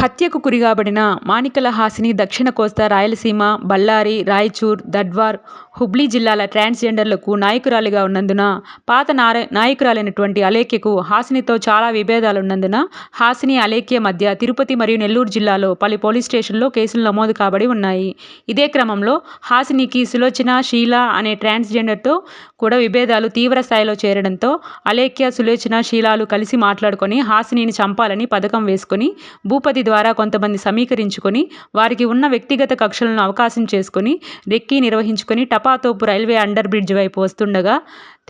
హత్యకు గురిగాబడిన మాణికల హాసిని దక్షిణ కోస్తా, రాయలసీమ, బళ్లారి, రాయచూర్, దడ్వార్, హుబ్లీ జిల్లాల ట్రాన్స్జెండర్లకు నాయకురాలిగా ఉన్నందున పాత నాయకురాలైనటువంటి అలేఖ్యకు హాసినితో చాలా విభేదాలున్నందున హాసిని, అలేఖ్య మధ్య తిరుపతి మరియు నెల్లూరు జిల్లాలో పలు పోలీస్ స్టేషన్లలో కేసులు నమోదు కాబడి ఉన్నాయి. ఇదే క్రమంలో హాసినికి సులోచన, షీల అనే ట్రాన్స్జెండర్తో కూడా విభేదాలు తీవ్ర స్థాయిలో చేరడంతో అలేఖ్య, సులోచన, షీలాలు కలిసి మాట్లాడుకొని హాసినిని చంపాలని పథకం వేసుకొని భూపతి ద్వారా కొంతమంది సమీకరించుకొని వారికి ఉన్న వ్యక్తిగత కక్షలను అవకాశం చేసుకొని recce నిర్వహించుకొని Tapathopu railway under bridge వైపు వస్తుండగా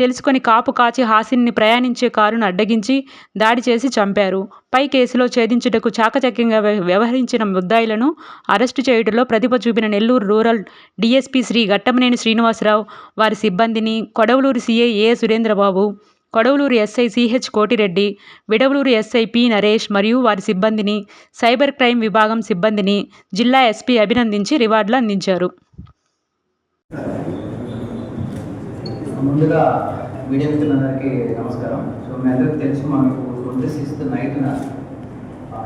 తెలుసుకొని కాపు కాచి హాసినిని ప్రయాణించే కారును అడ్డగించి దాడి చేసి చంపారు. పై కేసులో ఛేదించుటకు చాకచక్యంగా వ్యవహరించిన ముద్దాయిలను అరెస్టు చేయుటలో ప్రతిభ చూపిన నెల్లూరు రూరల్ డీఎస్పీ శ్రీ ఘట్టమనేని శ్రీనివాసరావు, వారి సిబ్బందిని, Kodavaluru CI A Surendrababu, Kodavaluru SI CH Kotireddy, Vidavaluru SI P Naresh మరియు వారి సిబ్బందిని, సైబర్ క్రైమ్ విభాగం సిబ్బందిని జిల్లా ఎస్పీ అభినందించి రివార్డులు అందించారు. ముందుగా మీడియా మిత్రులందరికీ నమస్కారం. సో మీ అందరికీ తెలుసు, మనకు 26th నైట్న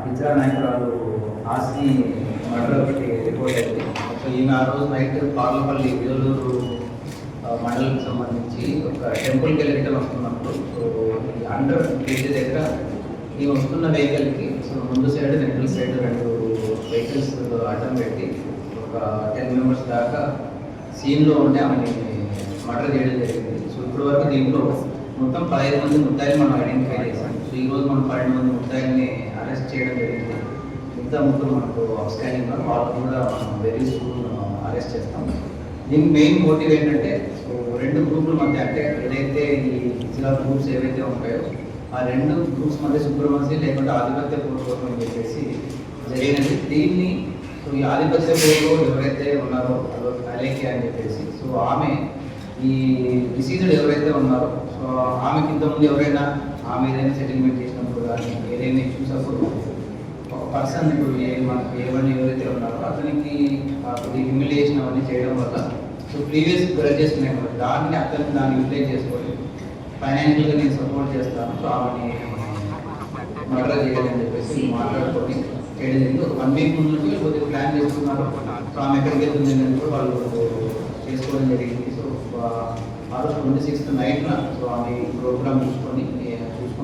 హిజ్రా నాయకురాలు హాసిని మర్డర్ ఒకటి రిపోర్ట్ అయింది. సో ఈమె ఆ రోజు నైట్ పార్లపల్లి విడవలూరు మండలికి సంబంధించి ఒక టెంపుల్కి వెళ్ళి వస్తున్నప్పుడు సో ఈ అండర్ బ్రిడ్జ్ దగ్గర ఈ వస్తున్న వెహికల్కి సో ముందు సైడ్ వెనకల సైడ్ 2 వెహికల్స్ అడ్డం పెట్టి ఒక 10 మెంబర్స్ దాకా సీన్లో ఉండే ఆమెని మర్డర్ చేయడం జరిగింది. సో ఇప్పటి వరకు దీంట్లో మొత్తం 15 మంది ముద్దాయిలు మనం ఐడెంటిఫై చేశాం. సో ఈరోజు మనం 12 మంది ముద్దాయిల్ని అరెస్ట్ చేయడం జరిగింది. మిగతా ముగ్గురు మనకు అవుట్స్టాండింగ్ ఉన్నారు, వాళ్ళకు కూడా మనం వెరీ సూన్ అరెస్ట్ చేస్తాం. దీనికి మెయిన్ మోటివ్ ఏంటంటే సో 2 గ్రూపుల మధ్య, అంటే ఏదైతే ఈ హిజ్రా గ్రూప్స్ ఏవైతే ఉంటాయో ఆ 2 గ్రూప్స్ మధ్య సుప్రమసీ లేకుంటే ఆధిపత్య పూర్వకం అని చెప్పేసి జరిగినది. దీన్ని సో ఈ ఆధిపత్య పూర్వకం ఎవరైతే ఉన్నారో అలేఖ్య అని చెప్పేసి సో ఆమె ఈ డిసీజ్డ్ ఎవరైతే ఉన్నారో సో ఆమెకి ఇంతకుముందు ఎవరైనా ఆమె ఏదైనా సెటిల్మెంట్ చేసినప్పుడు కానీ ఏదైనా ఇష్యూస్ అప్పుడు ఒక పర్సన్ ఇప్పుడు మనకి ఏవన్నీ ఎవరైతే ఉన్నారో అతనికి హ్యూమిలియేషన్ అవన్నీ చేయడం వల్ల సో ప్రీవియస్ గ్రడ్జెస్ ఉన్నాయి కదా, దాన్ని యూటిలైజ్ చేసుకొని ఫైనాన్షియల్గా నేను సపోర్ట్ చేస్తాను, సో ఆమెని మర్డర్ చేయాలని చెప్పేసి మాట్లాడుకొని చేయడం జరిగింది. ఒక 1 వీక్ ముందు నుంచి కొద్దిగా ప్లాన్ చేసుకున్నారు. సో ఆమె ఎక్కడికి వెళ్తుంది అని కూడా వాళ్ళు చేసుకోవడం జరిగింది. సో ఆ రోజు 26th నైట్న సో ఆమె ప్రోగ్రామ్ చూసుకొని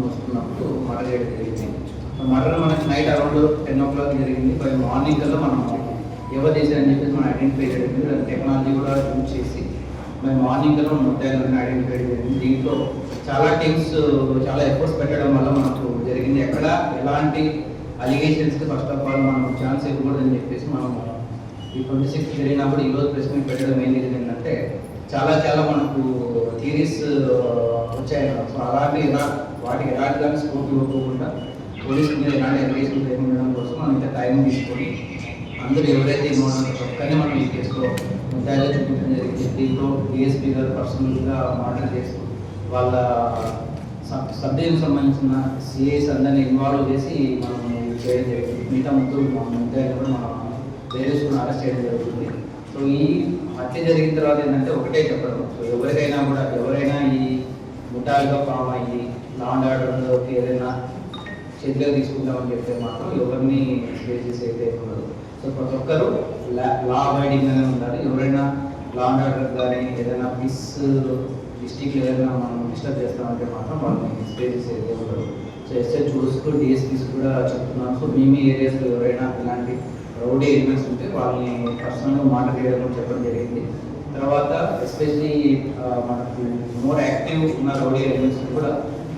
వస్తున్నప్పుడు మర్డర్ చేయడం జరిగింది. మర్డర్ మనకి నైట్ అరౌండ్ 10 o'clock జరిగింది. బై మార్నింగ్ కల్లా మనం ఎవరు చేశారని చెప్పేసి మనం ఐడెంటిఫై చేయడం, టెక్నాలజీ కూడా యూజ్ చేసి బై మార్నింగ్ కల్లా మనం ముద్దాయిలను ఐడెంటిఫై జరిగింది. దీంట్లో చాలా టీమ్స్ చాలా ఎఫర్ట్స్ పెట్టడం వల్ల మనకు జరిగింది. ఎక్కడ ఎలాంటి అలిగేషన్స్కి ఫస్ట్ ఆఫ్ ఆల్ మనం ఛాన్స్ ఇవ్వకూడదని చెప్పేసి మనం ఈ 26th జరిగినప్పుడు ఈరోజు ప్రెస్ మీట్ పెట్టడం ఏం జరిగిందంటే చాలా మనకు థియరీస్ వచ్చాయి. సో అలాంటి వాటికి ఎలాంటి కానీ స్కోప్ ఇవ్వకుండా పోలీసు మీద ఎలాంటి అలిగేషన్ చేయడం కోసం మనం ఇంత టైం తీసుకొని అందరూ ఎవరైతే ఒక్కనే మనం ఈ కేసులో ముద్దాయిలో చూపించడం జరిగింది. దీంట్లో డిఎస్పీ గారు పర్సనల్గా మాటలు చేస్తూ వాళ్ళ సబ్జెక్ట్కి సంబంధించిన సిఐస్ అందరినీ ఇన్వాల్వ్ చేసి మనం చేయడం జరిగింది. మిగతా ముగ్గురు ముద్దాయిలు కూడా మనం వేరే స్కూల్ అరెస్ట్ చేయడం జరుగుతుంది. సో ఈ హత్య జరిగిన తర్వాత ఏంటంటే ఒకటే చెప్పడం, సో ఎవరైనా ఈ ముఠాలుగా ఫామ్ అయ్యి లా అండ్ ఆర్డర్లోకి ఏదైనా చేతిలో తీసుకుంటామని చెప్తే మాత్రం ఎవరిని స్పేస్ చేసి అయితే ఉండదు. సో ప్రతి ఒక్కరు లా అవాయిడింగ్గానే ఉండాలి. ఎవరైనా లా అండ్ ఆర్డర్ కానీ ఏదైనా పీస్ డిస్ట్రిక్ట్లో ఏదైనా మనం డిస్టర్బ్ చేస్తామంటే మాత్రం వాళ్ళని స్పేస్ చేసి అయితే ఉండదు. సో ఎస్ఐ చూసుకు డిఎస్పీస్ కూడా చెప్తున్నాం. సో మీ ఏరియాస్లో ఎవరైనా ఇలాంటి రౌడీ ఎలిమెంట్స్ ఉంటే వాళ్ళని పర్సనల్గా మాట్లాడేయడం చెప్పడం జరిగింది. తర్వాత ఎస్పెషలీ మనకు మోర్ యాక్టివ్ ఉన్న రౌడీ ఎలిమెంట్స్ కూడా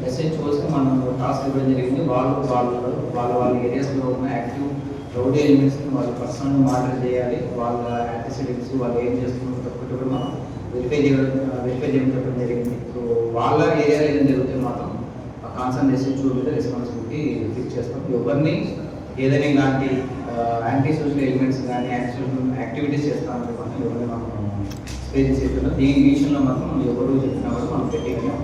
ఎస్హెచ్ఓస్కి మనం టాస్క్ ఇవ్వడం జరిగింది. వాళ్ళ ఏరియాస్లో ఉన్న యాక్టివ్ రౌడీ ఎలిమెంట్స్ని వాళ్ళు పర్సనల్గా మానిటర్ చేయాలి. వాళ్ళ యాంటిసిడెంట్స్ వాళ్ళు ఏం చేస్తున్నారు తప్పటి కూడా మనం వెరిఫై చేయడం చెప్పడం జరిగింది. సో వాళ్ళ ఏరియాలో ఏం జరిగితే మాత్రం కాన్సర్న్ ఎస్హెచ్ఓ మీద రెస్పాన్సిబిలిటీ ఫిక్స్ చేస్తాం. ఎవరిని ఏదైనా ఇలాంటి యాంటీ సోషల్ ఎలిమెంట్స్ కానీ యాంటీ సోషల్ యాక్టివిటీస్ చేస్తామంటే మాత్రం ఎవరైనా మనం స్పేస్ చేస్తున్నాం. దీని విషయంలో మాత్రం ఎవరు చెప్పినా కూడా మనం పెట్టేయగలం.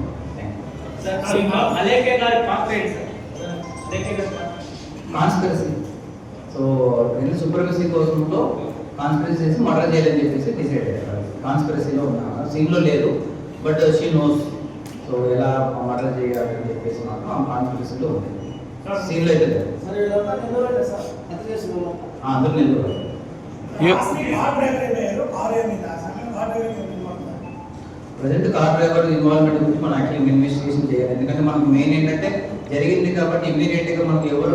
కాన్స్పిరసీ, సో సూపర్వైజరీ కోసంలో కాన్స్పిరసీ చేసి మర్డర్ చేయాలని చెప్పేసి డిసైడ్ అయ్యారు. కాన్స్పిరసీలో ఉన్నా సీన్లో లేదు, బట్ షీ నోస్ సో ఎలా మర్డర్ చేయాలని చెప్పేసి మాత్రం ఆ కాన్స్పిరసీలో ఉంది. సీన్లో అయితే లేదు. అందరూ Nellore. Present car driver involvement గురించి మనం యాక్చువల్లీ ఇన్వెస్టిగేషన్ చేయాలి. ఎందుకంటే మనకు మెయిన్ ఏంటంటే జరిగింది కాబట్టి ఇమీడియట్గా మనకు ఎవరు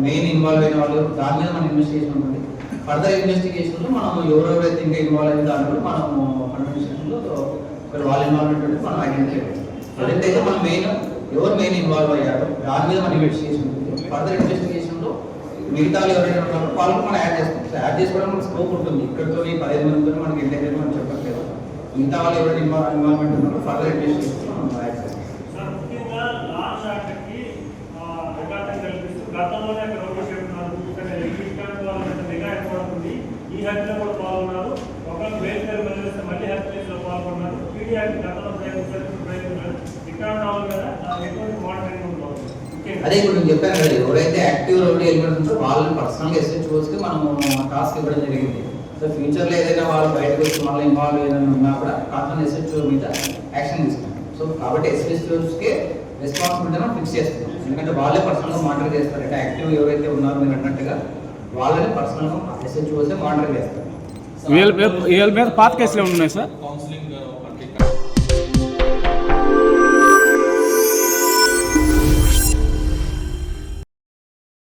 మెయిన్ ఇన్వాల్వ్ అయిన వాళ్ళు దాని మీద మన ఇన్వెస్టిగేషన్ ఉంటుంది. ఫర్దర్ ఇన్వెస్టిగేషన్లో మనం ఎవరెవరైతే ఇంకా ఇన్వాల్వ్ అయిన దాంట్లో మనము ఇన్వెస్టిగేషన్లో వాళ్ళ ఇన్వాల్వ్మెంట్ ఉంటుంది మనం ఐడెంటిఫై చేయాలి. ప్రజెంట్ అయితే మనం మెయిన్ ఇన్వాల్వ్ అయ్యారు దాని మీద మన ఇన్వెస్టిగేషన్ ఉంటుంది. ఫర్దర్ ఇన్వెస్టిగేషన్లో మిగతా ఎవరైనా ఉన్నారో వాళ్ళకి మనం యాడ్ చేస్తాం. సో యాడ్ చేసుకోవడం మనకు స్కోప్ ఉంటుంది. ఇక్కడితో 15 మందితో మనకి ఎంత అయితే మనం చెప్పట్లేదు. మిగతా వాళ్ళు ఎవరైనా ఇన్వాల్వ్మెంట్ ఉన్నారో ఫర్దర్ ఇన్వెస్టిగేషన్ మనం యాడ్ చేస్తాం. గతంలోనే అక్కడ ఒకటి చెప్తున్నారు ఇక్కడ ఎలక్ట్రిక్ వాళ్ళంటే మెగా ఏర్పడుతుంది. ఈ హత్యలో కూడా పాల్గొన్నారు. ఒకరు వేరు వదిలేస్తే మళ్ళీ హత్యలో పాల్గొన్నారు. పీడియాకి గతంలో ప్రయత్నించారు. ఇక్కడ రావాలి కదా ఎటువంటి మానిటరింగ్ ఉంటుంది. అదే ఇప్పుడు నేను చెప్పాను కదా, ఎవరైతే యాక్టివ్ రౌడీ ఎలిమెంట్స్ ఉందో వాళ్ళని పర్సనల్గా ఎస్హెచ్ఓస్కి మనము టాస్క్ ఇవ్వడం జరిగింది. సో ఫ్యూచర్లో ఏదైనా వాళ్ళు బయటకు వచ్చి మళ్ళీ ఇన్వాల్వ్ ఏదైనా ఉన్నా కూడా కాకుండా ఎస్హెచ్ఓ మీద యాక్షన్ తీసుకుంటాం. సో కాబట్టి ఎస్హెచ్ఓస్కే రెస్పాన్సిబిలిటీ మనం ఫిక్స్ చేస్తున్నాం. ఎందుకంటే వాళ్ళే పర్సనల్గా మానిటర్ చేస్తారు. అంటే యాక్టివ్ ఎవరైతే ఉన్నారో మీరు అన్నట్టుగా వాళ్ళని పర్సనల్గా ఎస్హెచ్ఓసే మానిటర్ చేస్తారు. వీళ్ళ మీద పాత కేసులు ఉన్నాయి సార్.